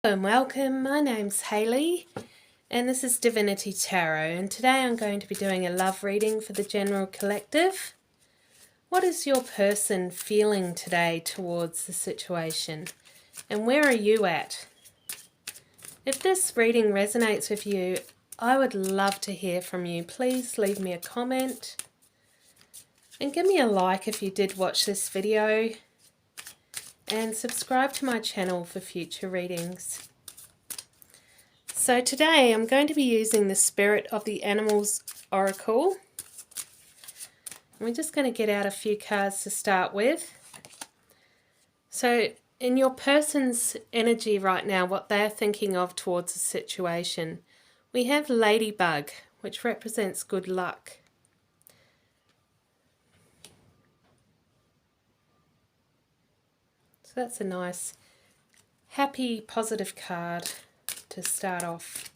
Hello and welcome, my name's Hayley and this is Divinity Tarot, and today I'm going to be doing a love reading for the general collective. What is your person feeling today towards the situation, and where are you at? If this reading resonates with you, I would love to hear from you. Please leave me a comment and give me a like if you did watch this video, and subscribe to my channel for future readings. So today I'm going to be using the Spirit of the Animals Oracle. And we're just going to get out a few cards to start with. So in your person's energy right now, what they're thinking of towards the situation, we have Ladybug, which represents good luck. So that's a nice, happy, positive card to start off.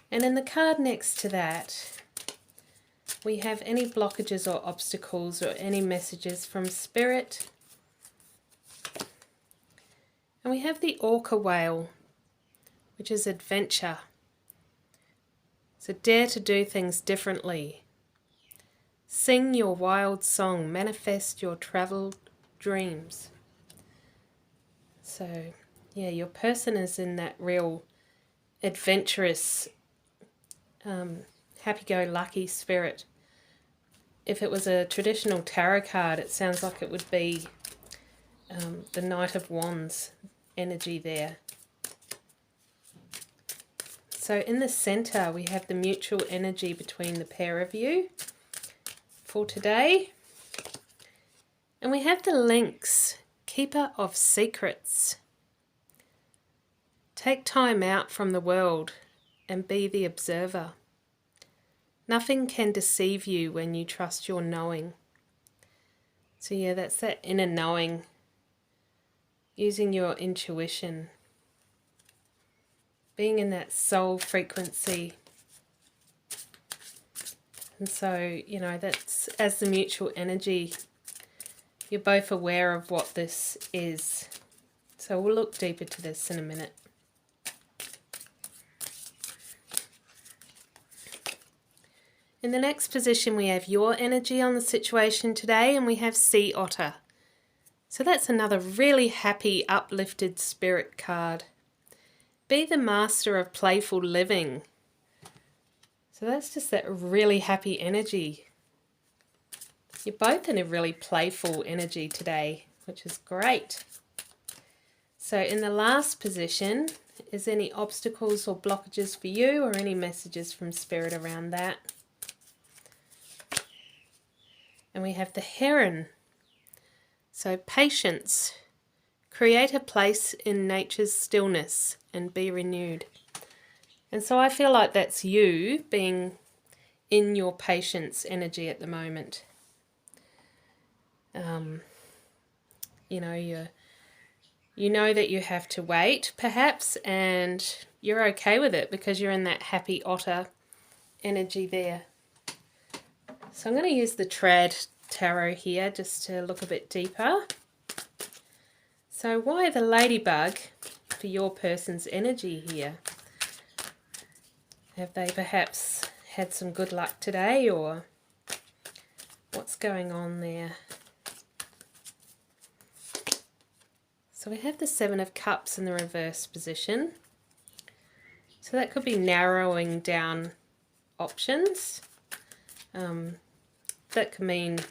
And in the card next to that, we have any blockages or obstacles or any messages from Spirit. And we have the Orca Whale, which is adventure. So dare to do things differently. Sing your wild song, manifest your travelled dreams. So yeah, your person is in that real adventurous, happy-go-lucky spirit. If it was a traditional tarot card, it sounds like it would be the Knight of Wands energy there. So in the center we have the mutual energy between the pair of you for today. And we have the Lynx, Keeper of Secrets. Take time out from the world and be the observer. Nothing can deceive you when you trust your knowing. So yeah, that's that inner knowing, using your intuition, being in that soul frequency. And so, you know, that's as the mutual energy, you're both aware of what this is. So we'll look deeper to this in a minute. In the next position we have your energy on the situation today, and we have Sea Otter. So that's another really happy, uplifted spirit card. Be the master of playful living. So that's just that really happy energy. You're both in a really playful energy today, which is great. So in the last position, is any obstacles or blockages for you, or any messages from Spirit around that? And we have the Heron. So patience. Create a place in nature's stillness and be renewed. And so I feel like that's you being in your patience energy at the moment. You know that you have to wait perhaps, and you're okay with it because you're in that happy otter energy there. So I'm going to use the Trad Tarot here just to look a bit deeper. So why the ladybug for your person's energy here? Have they perhaps had some good luck today, or what's going on there? So we have the Seven of Cups in the reverse position. So that could be narrowing down options. That could mean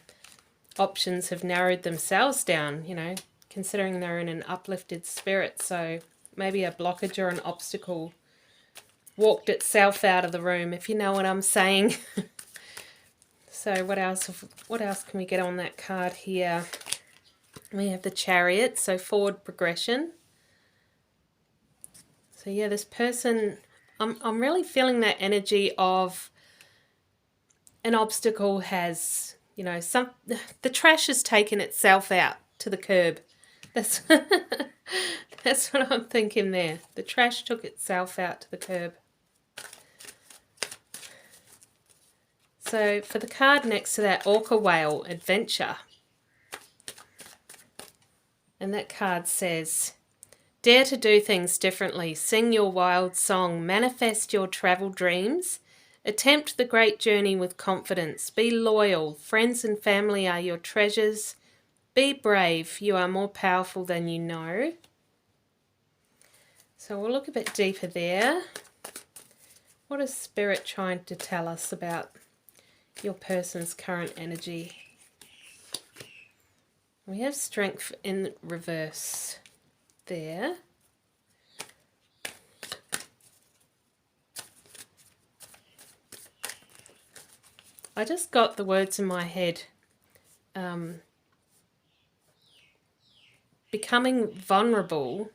options have narrowed themselves down, you know, considering they're in an uplifted spirit. So maybe a blockage or an obstacle walked itself out of the room, if you know what I'm saying. So what else can we get on that card here? We have the Chariot, so forward progression. So yeah, this person, I'm really feeling that energy of an obstacle has, you know, the trash has taken itself out to the curb. That's that's what I'm thinking there. The trash took itself out to the curb. So for the card next to that, Orca Whale, adventure. And that card says, Dare to do things differently. Sing your wild song. Manifest your travel dreams. Attempt the great journey with confidence. Be loyal. Friends and family are your treasures. Be brave. You are more powerful than you know. So we'll look a bit deeper there. What is Spirit trying to tell us about your person's current energy? We have Strength in reverse there. I just got the words in my head. Becoming vulnerable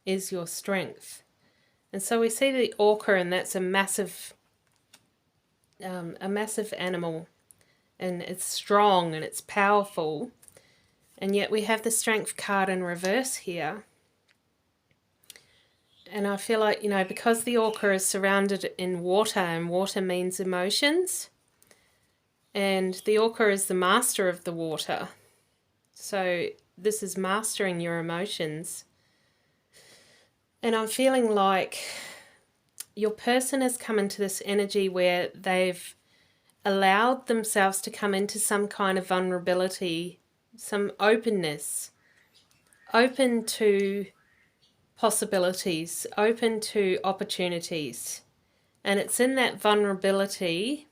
is your strength. And so we see the orca, and that's a massive animal, and it's strong and it's powerful, and yet we have the Strength card in reverse here. And I feel like, you know, because the orca is surrounded in water, and water means emotions, and the orca is the master of the water, so this is mastering your emotions. And I'm feeling like your person has come into this energy where they've allowed themselves to come into some kind of vulnerability, some openness, open to possibilities, open to opportunities. And it's in that vulnerability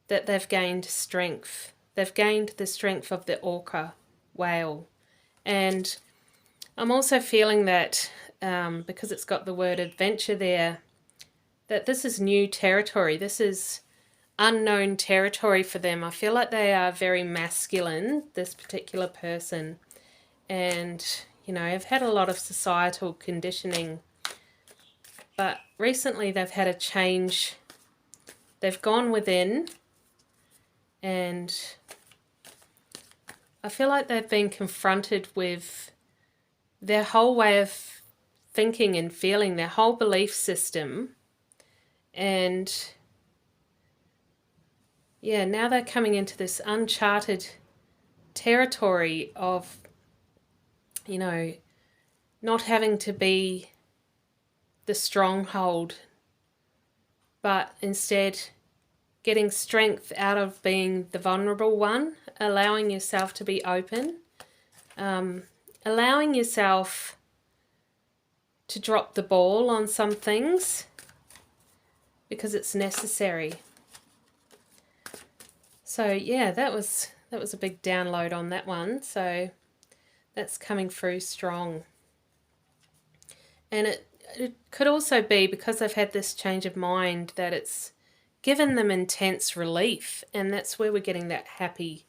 that they've gained strength. They've gained the strength of the orca whale. And I'm also feeling that, because it's got the word adventure there, that this is new territory. This is unknown territory for them. I feel like they are very masculine, this particular person. And, you know, I've had a lot of societal conditioning. But recently they've had a change. They've gone within, and I feel like they've been confronted with their whole way of thinking and feeling, their whole belief system. And yeah, now they're coming into this uncharted territory of, you know, not having to be the stronghold, but instead getting strength out of being the vulnerable one, allowing yourself to be open, allowing yourself to drop the ball on some things because it's necessary. So yeah, that was a big download on that one. So that's coming through strong. And it could also be because they've had this change of mind that it's given them intense relief, and that's where we're getting that happy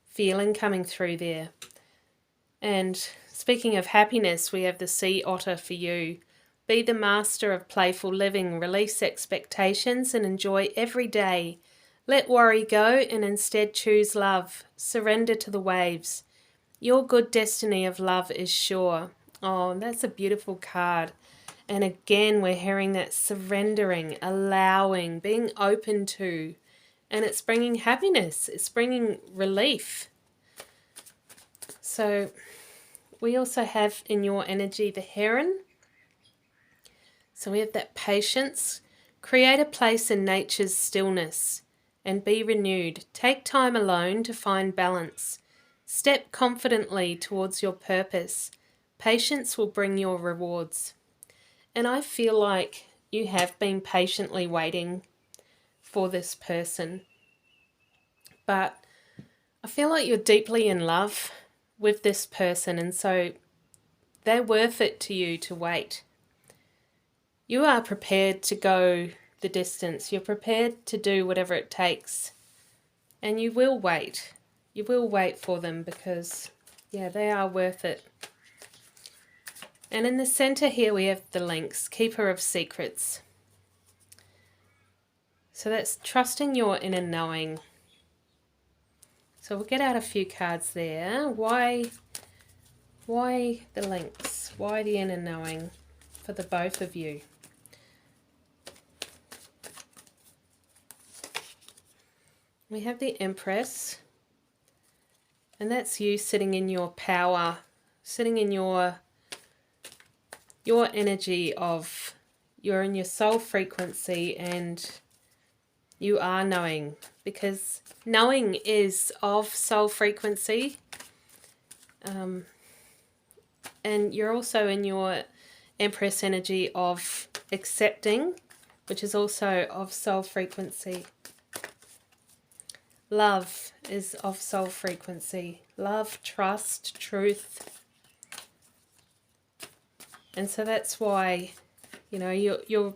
feeling coming through there. And speaking of happiness, we have the sea otter for you. Be the master of playful living, release expectations and enjoy every day. Let worry go and instead choose love. Surrender to the waves. Your good destiny of love is sure. Oh, that's a beautiful card. And again, we're hearing that surrendering, allowing, being open to, and it's bringing happiness. It's bringing relief. So we also have in your energy the heron. So we have that patience. Create a place in nature's stillness and be renewed. Take time alone to find balance. Step confidently towards your purpose. Patience will bring your rewards. And I feel like you have been patiently waiting for this person. But I feel like you're deeply in love with this person, and so they're worth it to you to wait. You are prepared to go the distance. You're prepared to do whatever it takes. And you will wait. You will wait for them because, yeah, they are worth it. And in the center here we have the Lynx, Keeper of Secrets. So that's trusting your inner knowing. So we'll get out a few cards there. Why the Lynx? Why the inner knowing for the both of you? We have the Empress. And that's you sitting in your power, sitting in your your energy of, you're in your soul frequency and you are knowing, because knowing is of soul frequency. And you're also in your Empress energy of accepting, which is also of soul frequency. Love is of soul frequency. Love, trust, truth. And so that's why, you know, you're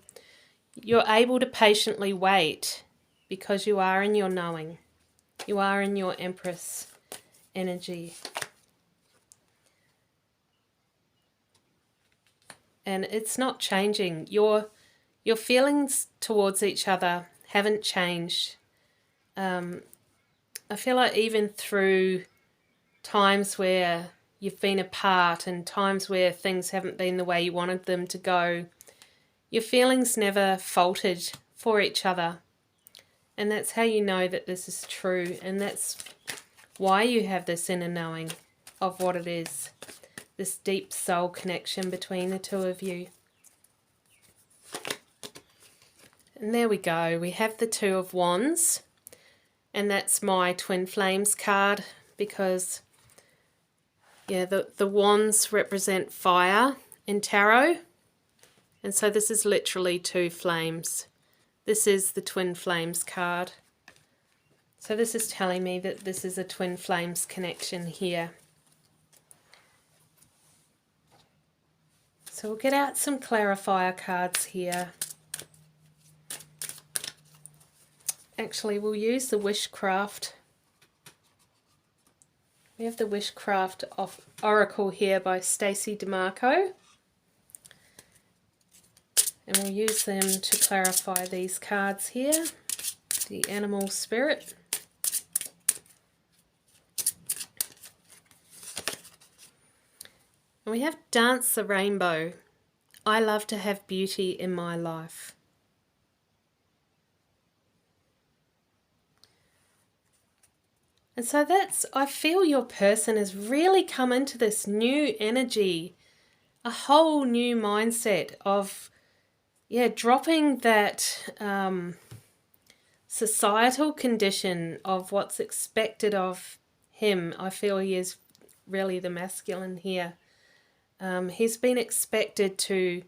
able to patiently wait, because you are in your knowing. You are in your Empress energy. And it's not changing. Your feelings towards each other haven't changed. I feel like even through times where you've been apart and times where things haven't been the way you wanted them to go, your feelings never faltered for each other. And that's how you know that this is true. And that's why you have this inner knowing of what it is. This deep soul connection between the two of you. And there we go. We have the Two of Wands. And that's my Twin Flames card, because, yeah, the wands represent fire in tarot. And so this is literally two flames. This is the Twin Flames card. So this is telling me that this is a Twin Flames connection here. So we'll get out some clarifier cards here. Actually, we'll use the Wishcraft. We have the Wishcraft Oracle here by Stacey DeMarco. And we'll use them to clarify these cards here. The Animal Spirit. And we have Dance the Rainbow. I love to have beauty in my life. And so that's, I feel your person has really come into this new energy, a whole new mindset of, yeah, dropping that societal condition of what's expected of him. I feel he is really the masculine here. He's been expected to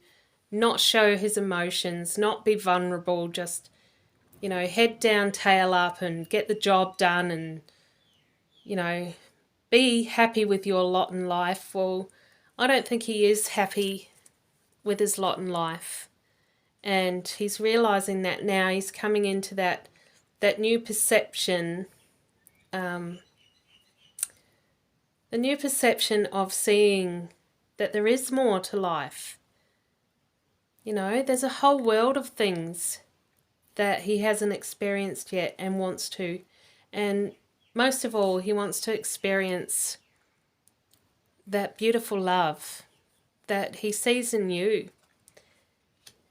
not show his emotions, not be vulnerable, just, you know, head down, tail up and get the job done and, you know, be happy with your lot in life. Well, I don't think he is happy with his lot in life. And he's realizing that now. He's coming into that new perception, the new perception of seeing that there is more to life. You know, there's a whole world of things that he hasn't experienced yet and wants to. And most of all, he wants to experience that beautiful love that he sees in you.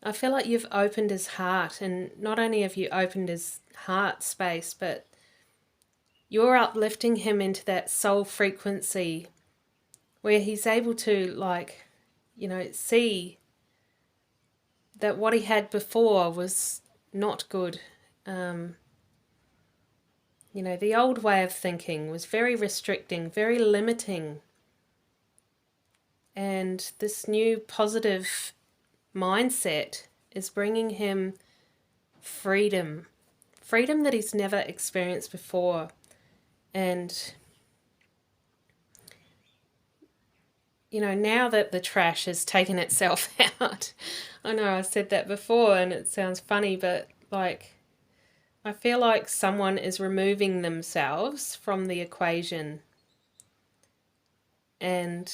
I feel like you've opened his heart, and not only have you opened his heart space, but you're uplifting him into that soul frequency where he's able to, like, you know, see that what he had before was not good. You know, the old way of thinking was very restricting, very limiting. And this new positive mindset is bringing him freedom. Freedom that he's never experienced before. And, you know, now that the trash has taken itself out, I know I said that before and it sounds funny, but like, I feel like someone is removing themselves from the equation. And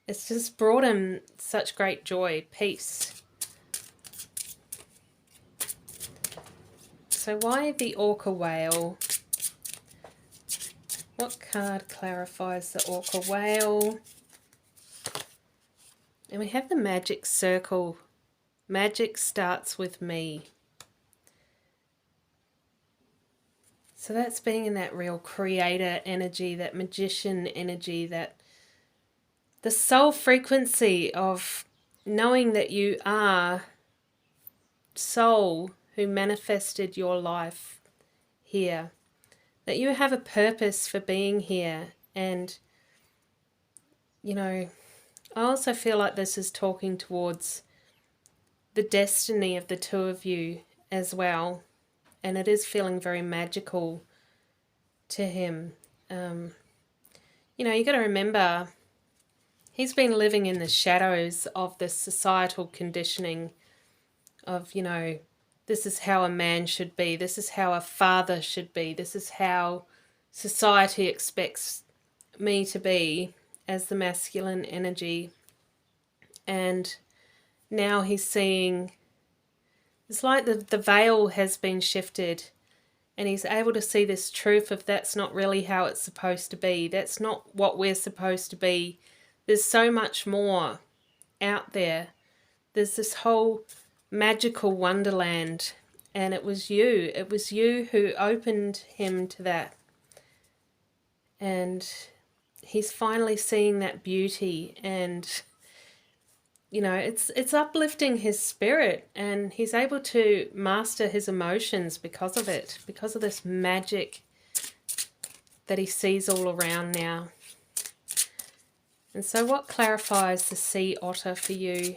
it's just brought him such great joy, peace. So why the Orca Whale? What card clarifies the Orca Whale? And we have the Magic Circle. Magic starts with me. So that's being in that real creator energy, that magician energy, that the soul frequency of knowing that you are soul who manifested your life here, that you have a purpose for being here. And, you know, I also feel like this is talking towards the destiny of the two of you as well. And it is feeling very magical to him. You know, you got to remember, he's been living in the shadows of this societal conditioning of, you know, this is how a man should be, this is how a father should be, this is how society expects me to be as the masculine energy. And now he's seeing, it's like the veil has been shifted, and he's able to see this truth of that's not really how it's supposed to be. That's not what we're supposed to be. There's so much more out there. There's this whole magical wonderland, and it was you. It was you who opened him to that. And he's finally seeing that beauty, and you know, it's uplifting his spirit, and he's able to master his emotions because of it, because of this magic that he sees all around now. And so what clarifies the sea otter for you?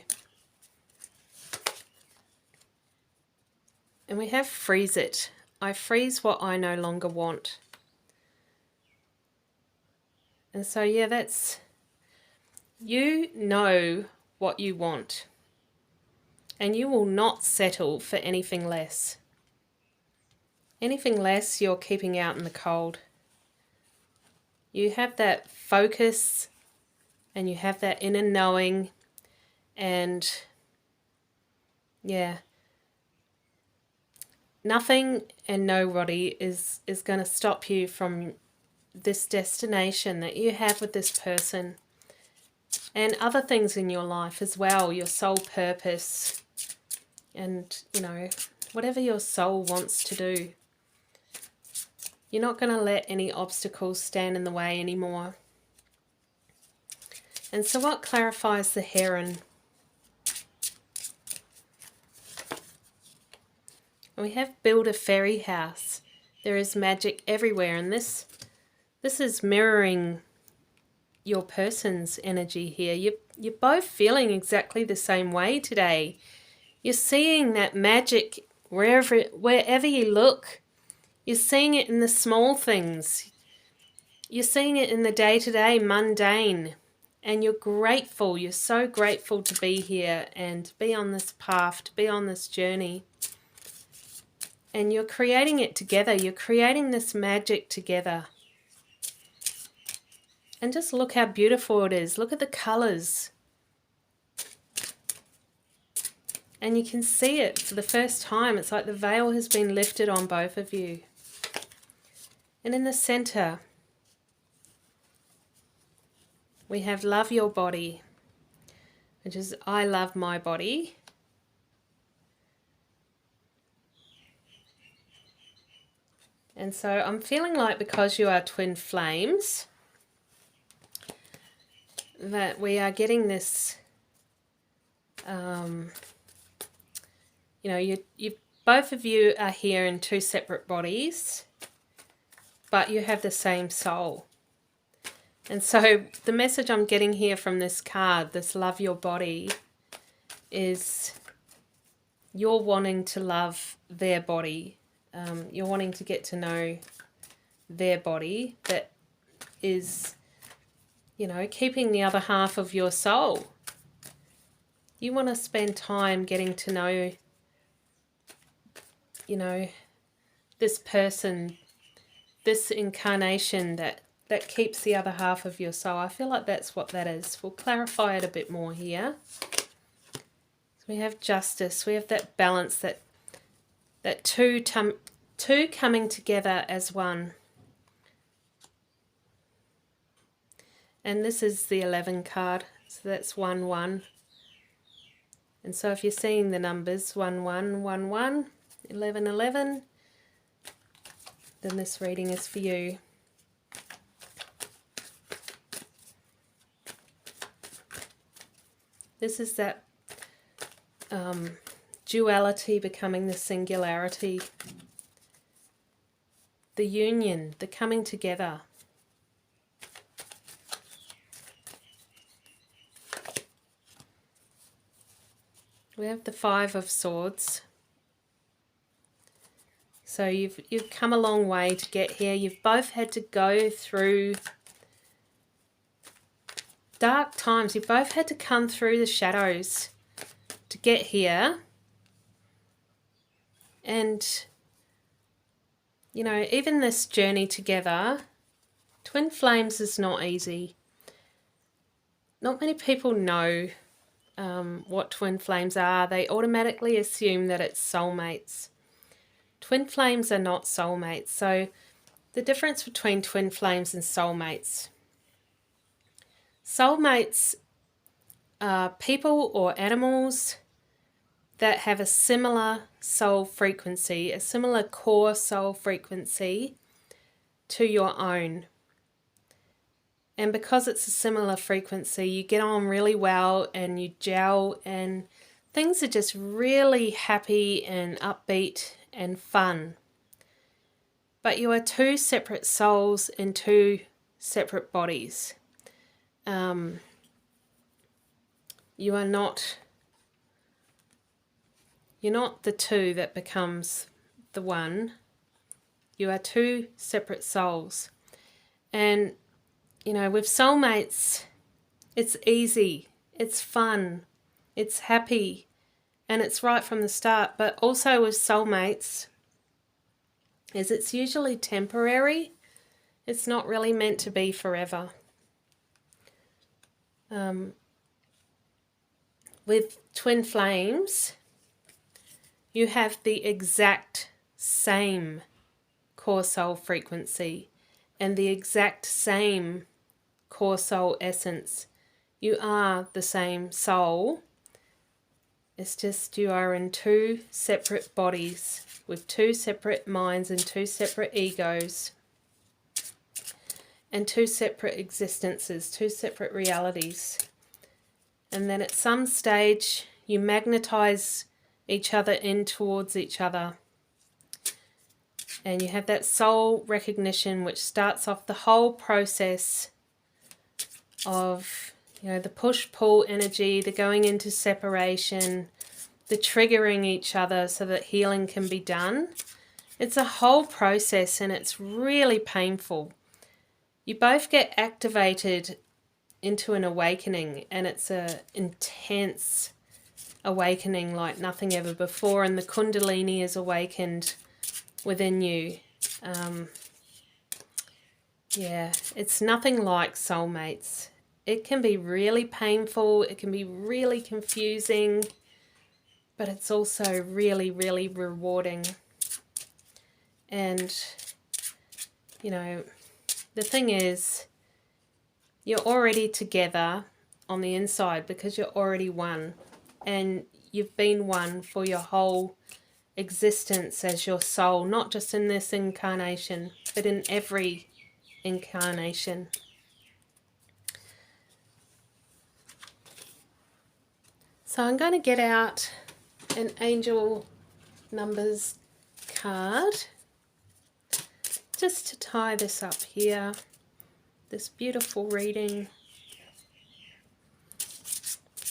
And we have freeze it. I freeze what I no longer want. And so, yeah, that's, you know what you want, and you will not settle for anything less. Anything less, you're keeping out in the cold. You have that focus, and you have that inner knowing, and yeah, nothing and nobody is going to stop you from this destination that you have with this person. And other things in your life as well, your soul purpose, and, you know, whatever your soul wants to do. You're not going to let any obstacles stand in the way anymore. And so what clarifies the heron? We have build a fairy house. There is magic everywhere, and this is mirroring your person's energy here. You're both feeling exactly the same way today. You're seeing that magic wherever you look. You're seeing it in the small things. You're seeing it in the day-to-day mundane. And you're grateful. You're so grateful to be here and be on this path, to be on this journey. And you're creating it together. You're creating this magic together. And just look how beautiful it is. Look at the colours. And you can see it for the first time. It's like the veil has been lifted on both of you. And in the centre, we have love your body, which is I love my body. And so I'm feeling like, because you are twin flames, that we are getting this, you know, you both of you are here in two separate bodies, but you have the same soul. And so the message I'm getting here from this card, this love your body, is you're wanting to love their body. You're wanting to get to know their body that is, you know, keeping the other half of your soul. You want to spend time getting to know, you know, this person, this incarnation that keeps the other half of your soul. I feel like that's what that is. We'll clarify it a bit more here. So we have justice. We have that balance, that two coming together as one. And this is the 11 card. So that's 1, 1. And so if you're seeing the numbers 1, 1, 1, 1, 11, 11, then this reading is for you. This is that duality becoming the singularity, the union, the coming together. We have the Five of Swords. So you've come a long way to get here. You've both had to go through dark times. You've both had to come through the shadows to get here. And, you know, even this journey together, twin flames is not easy. Not many people know what twin flames are. They automatically assume that it's soulmates. Twin flames are not soulmates. So the difference between twin flames and soulmates. Soulmates are people or animals that have a similar soul frequency, a similar core soul frequency to your own. And because it's a similar frequency, you get on really well and you gel and things are just really happy and upbeat and fun. But you are two separate souls in two separate bodies. You're not the two that becomes the one. You are two separate souls. And, you know, with soulmates, it's easy, it's fun, it's happy, and it's right from the start. But also with soulmates, is it's usually temporary. It's not really meant to be forever. With twin flames, you have the exact same core soul frequency and the exact same core soul essence. You are the same soul. It's just you are in two separate bodies with two separate minds and two separate egos and two separate existences, two separate realities. And then at some stage you magnetize each other in towards each other. And you have that soul recognition, which starts off the whole process of, you know, the push-pull energy, the going into separation, the triggering each other so that healing can be done. It's a whole process and it's really painful. You both get activated into an awakening, and it's an intense awakening like nothing ever before, and the Kundalini is awakened within you. Yeah, it's nothing like soulmates. It can be really painful, it can be really confusing, but it's also really, really rewarding. And, you know, the thing is, you're already together on the inside because you're already one. And you've been one for your whole existence as your soul, not just in this incarnation, but in every incarnation. So I'm going to get out an angel numbers card just to tie this up here. This beautiful reading.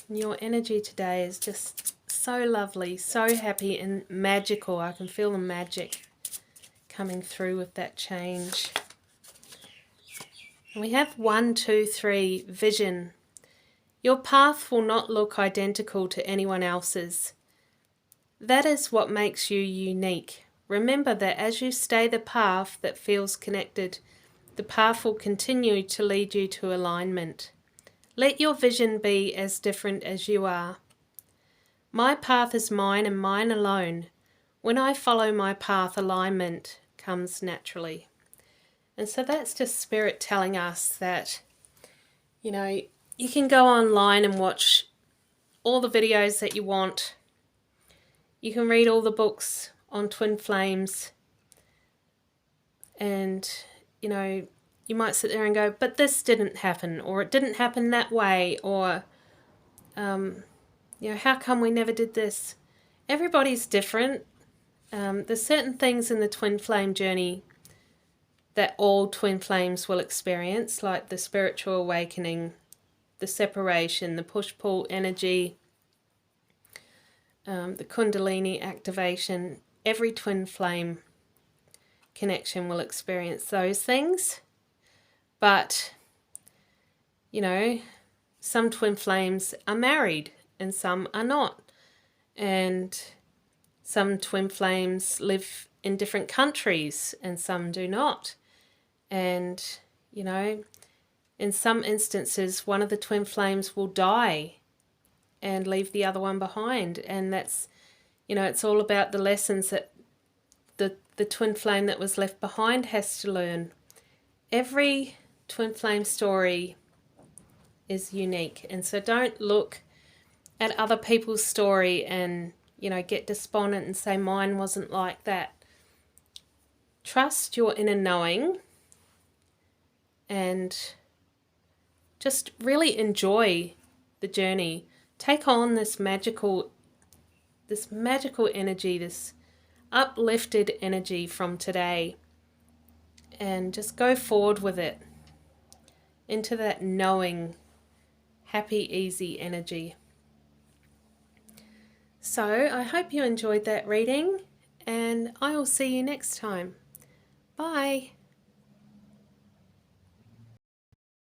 Your energy today is just so lovely, so happy and magical. I can feel the magic coming through with that change. And we have 1, 2, 3, vision. Your path will not look identical to anyone else's. That is what makes you unique. Remember that as you stay the path that feels connected, the path will continue to lead you to alignment. Let your vision be as different as you are. My path is mine and mine alone. When I follow my path, alignment comes naturally. And so that's just Spirit telling us that, you know, you can go online and watch all the videos that you want. You can read all the books on twin flames. And, you know, you might sit there and go, but this didn't happen, or it didn't happen that way, or, you how come we never did this? Everybody's different. There's certain things in the twin flame journey that all twin flames will experience, like the spiritual awakening, the separation, the push-pull energy, the Kundalini activation. Every twin flame connection will experience those things. But, some twin flames are married and some are not. And some twin flames live in different countries and some do not. And, in some instances, one of the twin flames will die and leave the other one behind. And that's, it's all about the lessons that the twin flame that was left behind has to learn. Every twin flame story is unique. And so don't look at other people's story and, get despondent and say mine wasn't like that. Trust your inner knowing and just really enjoy the journey. Take on this magical energy, this uplifted energy from today, and just go forward with it into that knowing, happy, easy energy. So I hope you enjoyed that reading, and I will see you next time. Bye.